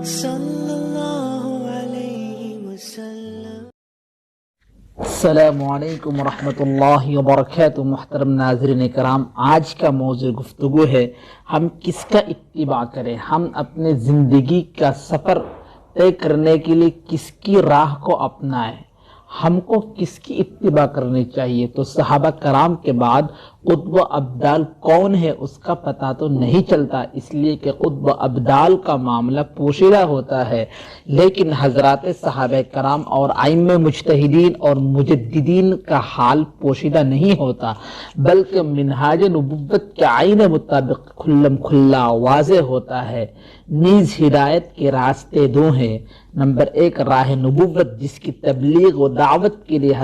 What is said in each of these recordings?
सल्लल्लाहु अलैहि वसल्लम। अस्सलामु अलैकुम वरहमतुल्लाहि वबरकातुहू। मुहतरम नाज़रीन कराम, आज का मौज़ू गुफ्तगू है हम किसका इत्तिबा करें। हम अपने ज़िंदगी का सफ़र तय करने के लिए किसकी राह को अपनाएं, हमको किसकी इत्तिबा करनी चाहिए। तो सहाबा कराम के बाद कुतुब अब्दाल कौन है उसका पता तो नहीं चलता, इसलिए कि कुतुब अब्दाल का मामला पोशीदा होता है। लेकिन हजरात सहाबा कराम और आइम्मे मुज्तहिदीन और मुजद्दिदीन का हाल पोशीदा नहीं होता, बल्कि मिनहाज नबुव्वत के आईन मुताबिक खुल्लम खुल्ला वाज़े होता है। नीज हिदायत के रास्ते दो हैं। नंबर 1 राह नबुव्वत, जिसकी तबलीग व दावत के लिए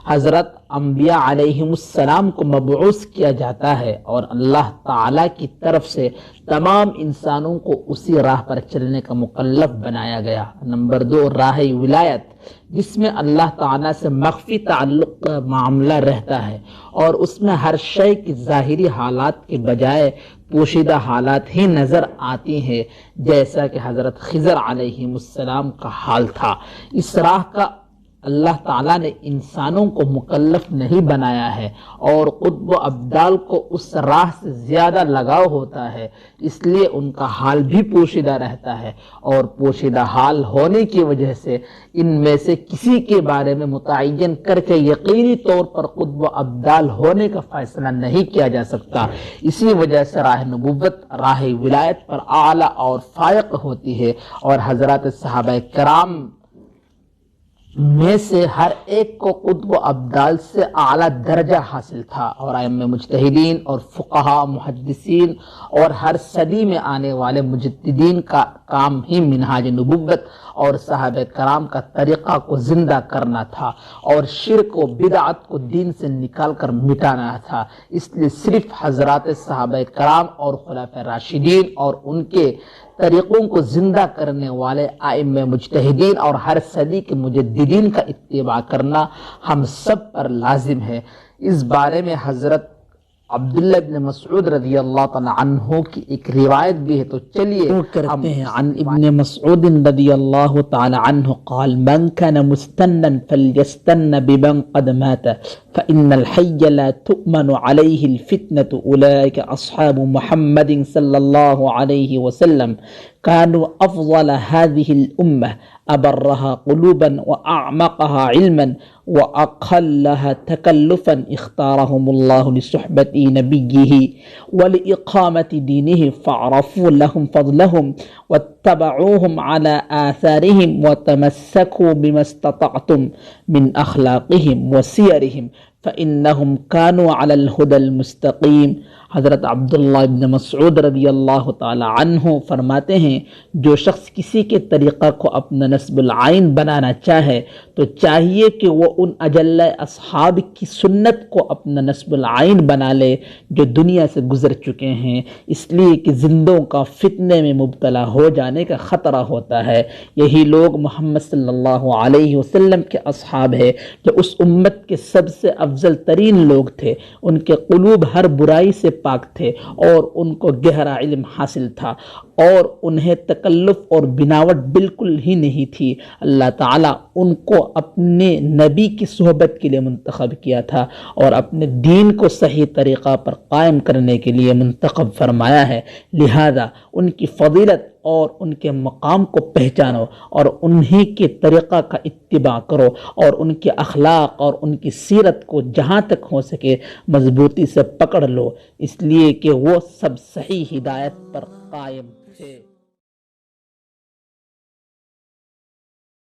हजरत अंबिया अलैहिमुस्सलाम को मबऊस किया जाता है और अल्लाह ताला की तरफ से तमाम इंसानों को उसी राह पर चलने का मुकल्लफ बनाया गया। नंबर 2 राह विलायत, जिसमें अल्लाह ताला से मख्फी ताल्लुक का मामला रहता है और उसमें हर शय की ज़ाहिरी हालात के बजाय पोशीदा हालात ही नजर आती हैं, जैसा कि हजरत खिज़र अलैहिमुस्सलाम का हाल था। इस राह का अल्लाह ताला ने इंसानों को मुकल्लफ नहीं बनाया है और कुतुब अब्दाल को उस राह से ज्यादा लगाव होता है, इसलिए उनका हाल भी पोशीदा रहता है। और पोशीदा हाल होने की वजह से इनमें से किसी के बारे में मुतय्यन करके यकीनी तौर पर कुतुब अब्दाल होने का फैसला नहीं किया जा सकता। इसी वजह से राह नबुव्वत राह विलायत पर आला और फायक होती है और हजरत सहाबा कराम में से हर एक को कुतुब अब्दाल से आला दर्जा हासिल था और आइम्मे मुज्तहिदीन और फुक़हा मुहद्दिसीन और हर सदी में आने वाले मुजद्दिदीन का काम ही मिनहाज नबुव्वत और सहाबा कराम का तरीक़ा को जिंदा करना था और शिर्क व बिदअत को दीन से निकाल कर मिटाना था। इसलिए सिर्फ हजरात सहाबा कराम और खुलाफा राशिदीन और उनके तरीक़ों को जिंदा करने वाले आइम्मे मुज्तहिदीन और हर सदी के मुजद्दिदीन का इत्तिबा करना हम सब पर लाजिम है। इस बारे में हजरत अब्दुल्लाह इब्न मसऊद रज़ियल्लाहु तआला अन्हु की एक रिवायत भी है, तो चलिए करते हैं। अन इब्न मसऊद रज़ियल्लाहु तआला अन्हु क़ाल मन कान मुस्तन्नन फल्यस्तन्न बिमन क़द मात फ़इन्नल हय्य ला तुअमनु अलैहिल फितनतु उलाइका अस्हाबु मुहम्मदिन सल्लल्लाहु अलैहि वसल्लम कानु अफ़ज़ल हाज़िहिल उम्मह अबर्रहा क़ुलूबन व अअमक़हा इल्मन व अक़ल्लहा तकल्लुफ़न इख्तारहुमुल्लाहु लिसुहबति नबिय्यिहि व लिइक़ामति दीनिहि फ़अरफ़ू लहुम फ़ज़लहुम वत्तबऊहुम अला आसारिहिम व तमस्सकू बिमस्ततअतुम मिन अख़लाक़िहिम व सियरिहिम फ़इन्नहुम कानू अलल हुदल मुस्तक़ीम। हज़रत अब्दुल्लाह इब्न मसऊद रज़ियल्लाहु ताला अन्हु फरमाते हैं, जो शख्स किसी के तरीक़ा को अपना नस्बुल आइन बनाना चाहे तो चाहिए कि वो उन अजल्ला असहाब की सुन्नत को अपना नस्बुल आइन बना ले जो दुनिया से गुजर चुके हैं, इसलिए कि जिंदों का फितने में मुब्तला हो जाने का ख़तरा होता है। यही लोग मोहम्मद सल्लल्लाहु अलैहि वसल्लम के असहाब है, जो उस उम्मत के सबसे अफजल तरीन लोग थे। उनके क़ुलूब हर बुराई से पाक थे और उनको गहरा इल्म हासिल था और उन्हें तकल्लुफ और बिनावट बिल्कुल ही नहीं थी। अल्लाह ताला उनको अपने नबी की सोहबत के लिए मुंतखब किया था और अपने दीन को सही तरीक़ा पर कायम करने के लिए मुंतखब फरमाया है। लिहाजा उनकी फजीलत और उनके मकाम को पहचानो और उन्हीं के तरीक़ा का इत्तिबा करो और उनके अखलाक और उनकी सीरत को जहाँ तक हो सके मजबूती से पकड़ लो, इसलिए कि वो सब सही हिदायत पर कायम थे।